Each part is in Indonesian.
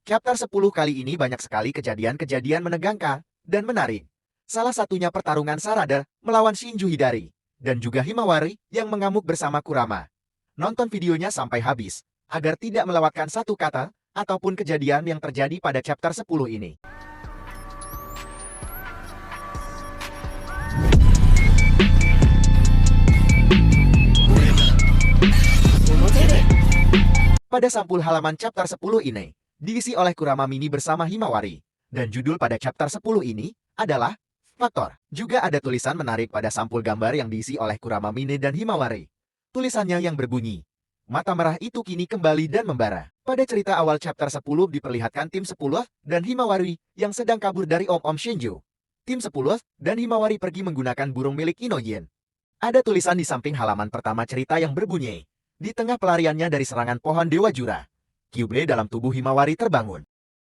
Chapter 10 kali ini banyak sekali kejadian-kejadian menegangkan dan menarik. Salah satunya pertarungan Sarada melawan Shinju Hidari, dan juga Himawari yang mengamuk bersama Kurama. Nonton videonya sampai habis, agar tidak melewatkan satu kata, ataupun kejadian yang terjadi pada chapter 10 ini. Pada sampul halaman chapter 10 ini, diisi oleh Kurama Mini bersama Himawari. Dan judul pada chapter 10 ini adalah Faktor. Juga ada tulisan menarik pada sampul gambar yang diisi oleh Kurama Mini dan Himawari. Tulisannya yang berbunyi, mata merah itu kini kembali dan membara. Pada cerita awal chapter 10 diperlihatkan tim 10 dan Himawari yang sedang kabur dari Om Shinju. Tim 10 dan Himawari pergi menggunakan burung milik Inogen. Ada tulisan di samping halaman pertama cerita yang berbunyi, di tengah pelariannya dari serangan pohon Dewa Jura, Kyuubi dalam tubuh Himawari terbangun.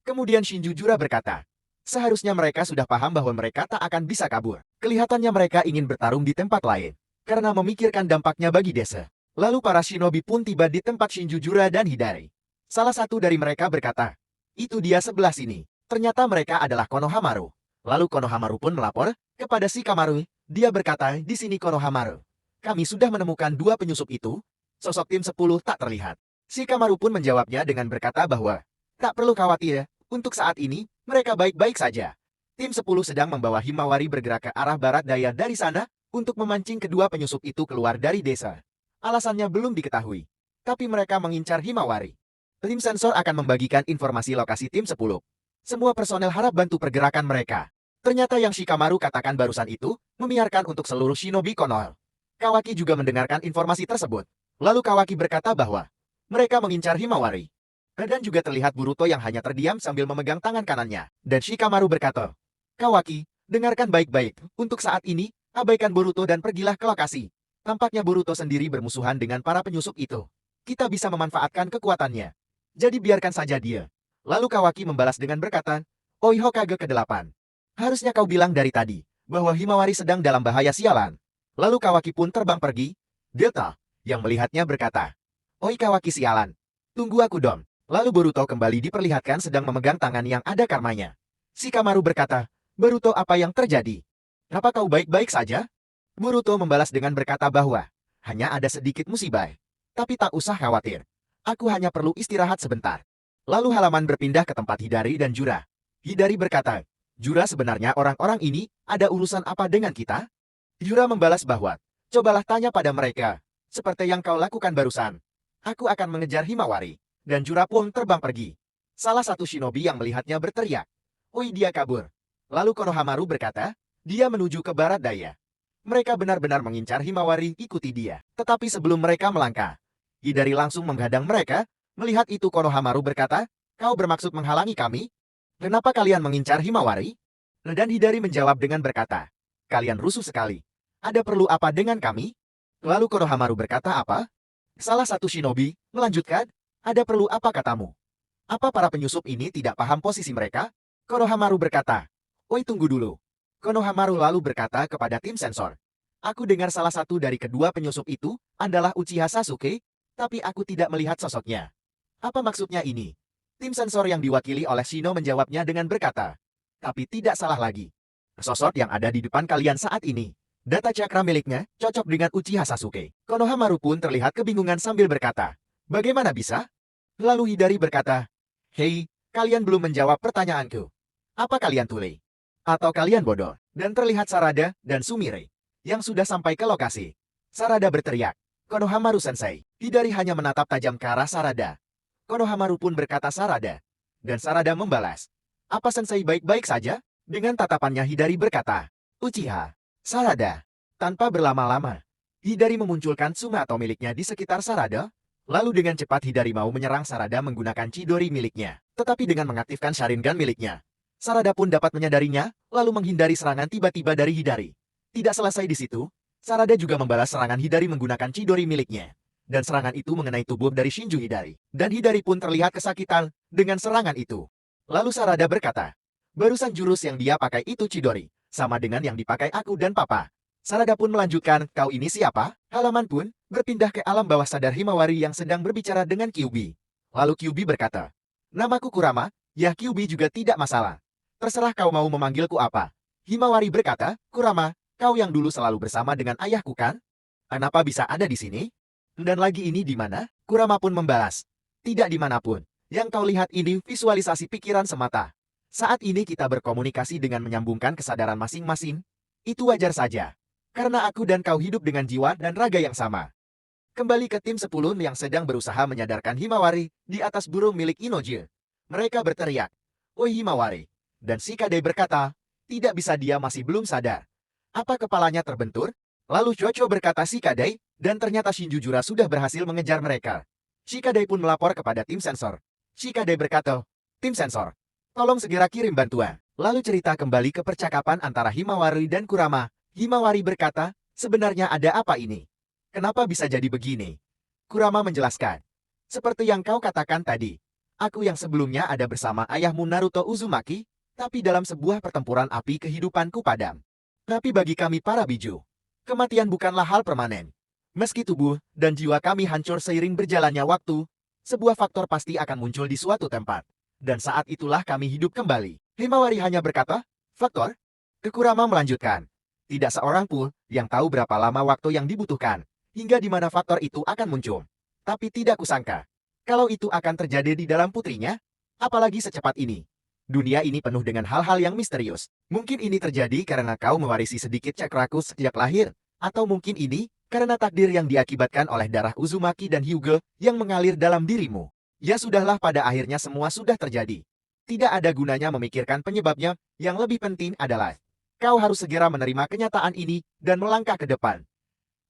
Kemudian Shinju Jura berkata, seharusnya mereka sudah paham bahwa mereka tak akan bisa kabur. Kelihatannya mereka ingin bertarung di tempat lain, karena memikirkan dampaknya bagi desa. Lalu para shinobi pun tiba di tempat Shinju Jura dan Hidari. Salah satu dari mereka berkata, itu dia sebelah sini. Ternyata mereka adalah Konohamaru. Lalu Konohamaru pun melapor kepada Shikamaru. Dia berkata, di sini Konohamaru. Kami sudah menemukan dua penyusup itu. Sosok tim 10 tak terlihat. Shikamaru pun menjawabnya dengan berkata bahwa, tak perlu khawatir, untuk saat ini, mereka baik-baik saja. Tim 10 sedang membawa Himawari bergerak ke arah barat daya dari sana, untuk memancing kedua penyusup itu keluar dari desa. Alasannya belum diketahui. Tapi mereka mengincar Himawari. Tim sensor akan membagikan informasi lokasi tim 10. Semua personel harap bantu pergerakan mereka. Ternyata yang Shikamaru katakan barusan itu, membiarkan untuk seluruh shinobi Konoha. Kawaki juga mendengarkan informasi tersebut. Lalu Kawaki berkata bahwa mereka mengincar Himawari. Dan juga terlihat Boruto yang hanya terdiam sambil memegang tangan kanannya. Dan Shikamaru berkata, Kawaki, dengarkan baik-baik. Untuk saat ini, abaikan Boruto dan pergilah ke lokasi. Tampaknya Boruto sendiri bermusuhan dengan para penyusup itu. Kita bisa memanfaatkan kekuatannya. Jadi biarkan saja dia. Lalu Kawaki membalas dengan berkata, Oi Hokage ke-8. Harusnya kau bilang dari tadi, bahwa Himawari sedang dalam bahaya sialan. Lalu Kawaki pun terbang pergi. Delta, yang melihatnya berkata, Oi Kawaki sialan. Tunggu aku dong. Lalu Boruto kembali diperlihatkan sedang memegang tangan yang ada karmanya. Shikamaru berkata, Boruto apa yang terjadi? Apa kau baik-baik saja? Boruto membalas dengan berkata bahwa, hanya ada sedikit musibah. Tapi tak usah khawatir. Aku hanya perlu istirahat sebentar. Lalu halaman berpindah ke tempat Hidari dan Jura. Hidari berkata, Jura sebenarnya orang-orang ini ada urusan apa dengan kita? Jura membalas bahwa, cobalah tanya pada mereka. Seperti yang kau lakukan barusan. Aku akan mengejar Himawari. Dan Jura pun terbang pergi. Salah satu shinobi yang melihatnya berteriak. Oi dia kabur. Lalu Konohamaru berkata, dia menuju ke barat daya. Mereka benar-benar mengincar Himawari ikuti dia. Tetapi sebelum mereka melangkah, Hidari langsung menghadang mereka. Melihat itu Konohamaru berkata, kau bermaksud menghalangi kami? Kenapa kalian mengincar Himawari? Dan Hidari menjawab dengan berkata, kalian rusuh sekali. Ada perlu apa dengan kami? Lalu Konohamaru berkata apa? Salah satu shinobi melanjutkan, ada perlu apa katamu? Apa para penyusup ini tidak paham posisi mereka? Konohamaru berkata, oi tunggu dulu. Konohamaru lalu berkata kepada tim sensor, aku dengar salah satu dari kedua penyusup itu adalah Uchiha Sasuke, tapi aku tidak melihat sosoknya. Apa maksudnya ini? Tim sensor yang diwakili oleh Shino menjawabnya dengan berkata, tapi tidak salah lagi. Sosok yang ada di depan kalian saat ini. Data cakra miliknya cocok dengan Uchiha Sasuke. Konohamaru pun terlihat kebingungan sambil berkata, bagaimana bisa? Lalu Hidari berkata, hei, kalian belum menjawab pertanyaanku. Apa kalian tuli? Atau kalian bodoh? Dan terlihat Sarada dan Sumire yang sudah sampai ke lokasi. Sarada berteriak, Konohamaru sensei. Hidari hanya menatap tajam ke arah Sarada. Konohamaru pun berkata Sarada. Dan Sarada membalas, apa sensei baik-baik saja? Dengan tatapannya Hidari berkata, Uchiha. Sarada. Tanpa berlama-lama, Hidari memunculkan Sumato miliknya di sekitar Sarada. Lalu dengan cepat Hidari mau menyerang Sarada menggunakan Chidori miliknya. Tetapi dengan mengaktifkan Sharingan miliknya, Sarada pun dapat menyadarinya, lalu menghindari serangan tiba-tiba dari Hidari. Tidak selesai di situ, Sarada juga membalas serangan Hidari menggunakan Chidori miliknya. Dan serangan itu mengenai tubuh dari Shinju Hidari. Dan Hidari pun terlihat kesakitan dengan serangan itu. Lalu Sarada berkata, barusan jurus yang dia pakai itu Chidori. Sama dengan yang dipakai aku dan papa. Sarada pun melanjutkan, kau ini siapa? Halaman pun berpindah ke alam bawah sadar Himawari yang sedang berbicara dengan Kyuubi. Lalu Kyuubi berkata, namaku Kurama, Ya Kyubi juga tidak masalah. Terserah kau mau memanggilku apa. Himawari berkata, Kurama, kau yang dulu selalu bersama dengan ayahku kan? Kenapa bisa ada di sini? Dan lagi ini di mana? Kurama pun membalas. Tidak dimanapun. Yang kau lihat ini visualisasi pikiran semata. Saat ini kita berkomunikasi dengan menyambungkan kesadaran masing-masing. Itu wajar saja. Karena aku dan kau hidup dengan jiwa dan raga yang sama. Kembali ke tim 10 yang sedang berusaha menyadarkan Himawari di atas burung milik Inojin. Mereka berteriak, "Oi Himawari!" Dan Shikade berkata, tidak bisa dia masih belum sadar. Apa kepalanya terbentur? Lalu Chocho berkata Shikade, dan ternyata Shinjujura sudah berhasil mengejar mereka. Shikade pun melapor kepada tim sensor. Shikade berkata, tim sensor, tolong segera kirim bantuan. Lalu cerita kembali ke percakapan antara Himawari dan Kurama. Himawari berkata, sebenarnya ada apa ini? Kenapa bisa jadi begini? Kurama menjelaskan. Seperti yang kau katakan tadi, aku yang sebelumnya ada bersama ayahmu Naruto Uzumaki, tapi dalam sebuah pertempuran api kehidupanku padam. Tapi bagi kami para biju, kematian bukanlah hal permanen. Meski tubuh dan jiwa kami hancur seiring berjalannya waktu, sebuah faktor pasti akan muncul di suatu tempat. Dan saat itulah kami hidup kembali. Himawari hanya berkata, faktor? Kurama melanjutkan. Tidak seorang pun yang tahu berapa lama waktu yang dibutuhkan hingga di mana faktor itu akan muncul. Tapi tidak kusangka, kalau itu akan terjadi di dalam putrinya, apalagi secepat ini. Dunia ini penuh dengan hal-hal yang misterius. Mungkin ini terjadi karena kau mewarisi sedikit cakraku sejak lahir, atau mungkin ini karena takdir yang diakibatkan oleh darah Uzumaki dan Hyuga yang mengalir dalam dirimu. Ya sudahlah, pada akhirnya semua sudah terjadi. Tidak ada gunanya memikirkan penyebabnya, yang lebih penting adalah kau harus segera menerima kenyataan ini dan melangkah ke depan.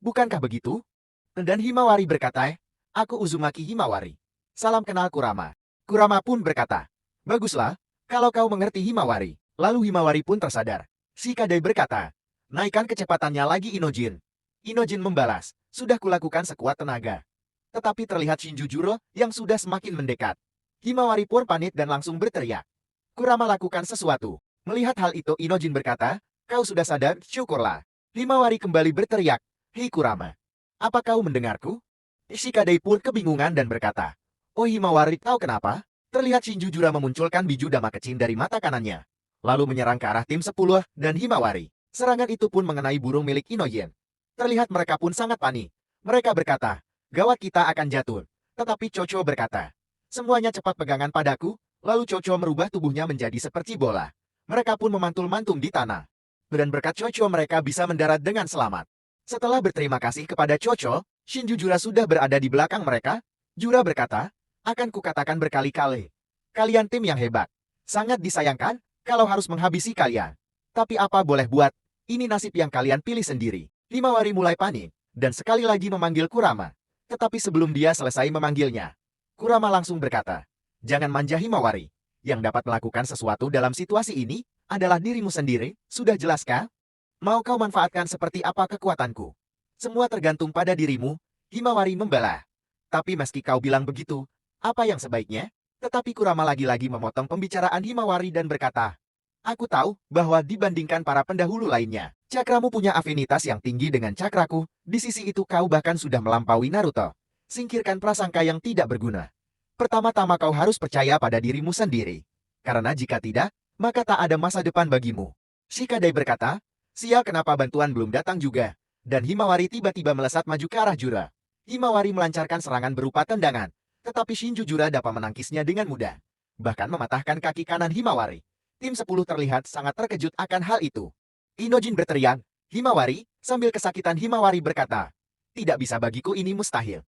Bukankah begitu? Dan Himawari berkata, aku Uzumaki Himawari. Salam kenal Kurama. Kurama pun berkata, baguslah, kalau kau mengerti Himawari. Lalu Himawari pun tersadar. Shikade berkata, naikkan kecepatannya lagi Inojin. Inojin membalas, sudah kulakukan sekuat tenaga. Tetapi terlihat Shinjujuro yang sudah semakin mendekat. Himawari pun panik dan langsung berteriak. Kurama lakukan sesuatu. Melihat hal itu Inojin berkata, kau sudah sadar, syukurlah. Himawari kembali berteriak, hei Kurama, apa kau mendengarku? Shikade pun kebingungan dan berkata, oh Himawari, tahu kenapa? Terlihat Shinjujura memunculkan biju dama kecil dari mata kanannya. Lalu menyerang ke arah tim 10 dan Himawari. Serangan itu pun mengenai burung milik Inoyen. Terlihat mereka pun sangat panik. Mereka berkata, gawat kita akan jatuh. Tetapi Chocho berkata, semuanya cepat pegangan padaku. Lalu Chocho merubah tubuhnya menjadi seperti bola. Mereka pun memantul-mantung di tanah. Dan berkat Chocho mereka bisa mendarat dengan selamat. Setelah berterima kasih kepada Chocho, Shinjujura sudah berada di belakang mereka. Jura berkata, akan kukatakan berkali-kali. Kalian tim yang hebat. Sangat disayangkan kalau harus menghabisi kalian. Tapi apa boleh buat, ini nasib yang kalian pilih sendiri. Himawari mulai panik, dan sekali lagi memanggil Kurama. Tetapi sebelum dia selesai memanggilnya, Kurama langsung berkata, jangan manja Himawari. Yang dapat melakukan sesuatu dalam situasi ini adalah dirimu sendiri, sudah jelas kah? Mau kau manfaatkan seperti apa kekuatanku? Semua tergantung pada dirimu, Himawari membelah. Tapi meski kau bilang begitu, apa yang sebaiknya? Tetapi Kurama lagi-lagi memotong pembicaraan Himawari dan berkata, aku tahu bahwa dibandingkan para pendahulu lainnya, cakramu punya afinitas yang tinggi dengan cakraku, di sisi itu kau bahkan sudah melampaui Naruto. Singkirkan prasangka yang tidak berguna. Pertama-tama kau harus percaya pada dirimu sendiri. Karena jika tidak, maka tak ada masa depan bagimu. Shikade berkata, sial kenapa bantuan belum datang juga. Dan Himawari tiba-tiba melesat maju ke arah Jura. Himawari melancarkan serangan berupa tendangan. Tetapi Shinjujura dapat menangkisnya dengan mudah. Bahkan mematahkan kaki kanan Himawari. Tim 10 terlihat sangat terkejut akan hal itu. Inojin berteriak, Himawari, sambil kesakitan Himawari berkata, tidak bisa bagiku ini mustahil.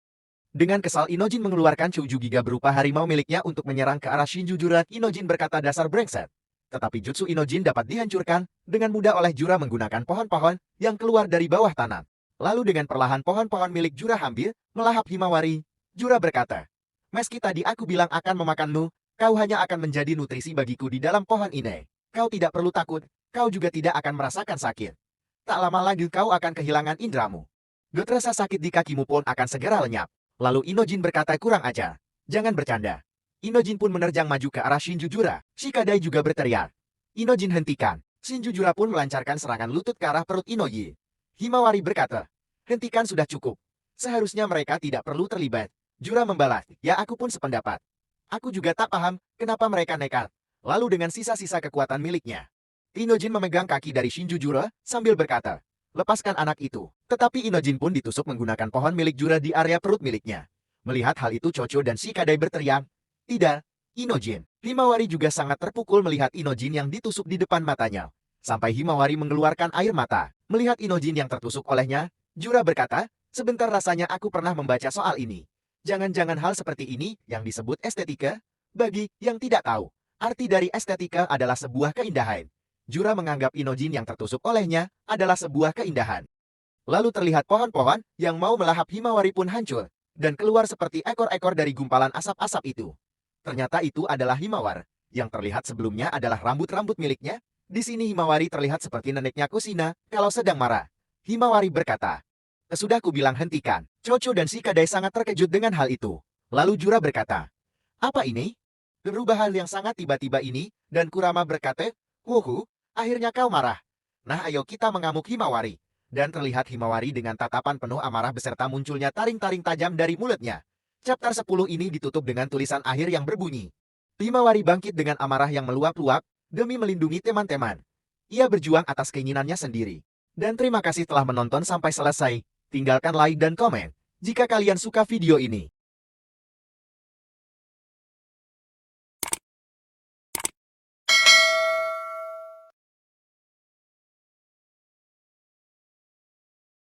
Dengan kesal Inojin mengeluarkan Chuju Giga berupa harimau miliknya untuk menyerang ke arah Shinjujura. Inojin berkata dasar brengsek. Tetapi jutsu Inojin dapat dihancurkan dengan mudah oleh Jura menggunakan pohon-pohon yang keluar dari bawah tanah. Lalu dengan perlahan pohon-pohon milik Jura hampir melahap Himawari. Jura berkata, meski tadi aku bilang akan memakanmu, kau hanya akan menjadi nutrisi bagiku di dalam pohon ini. Kau tidak perlu takut, kau juga tidak akan merasakan sakit. Tak lama lagi kau akan kehilangan indramu. Rasa sakit di kakimu pun akan segera lenyap. Lalu Inojin berkata kurang ajar. Jangan bercanda. Inojin pun menerjang maju ke arah Shinjujura. Shikade juga berteriak. Inojin hentikan. Shinjujura pun melancarkan serangan lutut ke arah perut Inoji. Himawari berkata, hentikan sudah cukup. Seharusnya mereka tidak perlu terlibat. Jura membalas, ya aku pun sependapat. Aku juga tak paham kenapa mereka nekat. Lalu dengan sisa-sisa kekuatan miliknya, Inojin memegang kaki dari Shinju Jura sambil berkata, lepaskan anak itu. Tetapi Inojin pun ditusuk menggunakan pohon milik Jura di area perut miliknya. Melihat hal itu Chocho dan Shikadai berteriak, tidak, Inojin. Himawari juga sangat terpukul melihat Inojin yang ditusuk di depan matanya. Sampai Himawari mengeluarkan air mata. Melihat Inojin yang tertusuk olehnya, Jura berkata, sebentar rasanya aku pernah membaca soal ini. Jangan-jangan hal seperti ini yang disebut estetika? Bagi yang tidak tahu, arti dari estetika adalah sebuah keindahan. Jura menganggap Inojin yang tertusuk olehnya adalah sebuah keindahan. Lalu terlihat pohon-pohon yang mau melahap Himawari pun hancur, dan keluar seperti ekor-ekor dari gumpalan asap-asap itu. Ternyata itu adalah Himawar. Yang terlihat sebelumnya adalah rambut-rambut miliknya. Di sini Himawari terlihat seperti neneknya Kusina kalau sedang marah. Himawari berkata, sudah kubilang hentikan. Chocho dan Shikadai sangat terkejut dengan hal itu. Lalu Jura berkata, apa ini? Perubahan yang sangat tiba-tiba ini, dan Kurama berkata, wuhu, akhirnya kau marah. Nah ayo kita mengamuk Himawari. Dan terlihat Himawari dengan tatapan penuh amarah beserta munculnya taring-taring tajam dari mulutnya. Chapter 10 ini ditutup dengan tulisan akhir yang berbunyi, Himawari bangkit dengan amarah yang meluap-luap, demi melindungi teman-teman. Ia berjuang atas keinginannya sendiri. Dan terima kasih telah menonton sampai selesai. Tinggalkan like dan komen jika kalian suka video ini.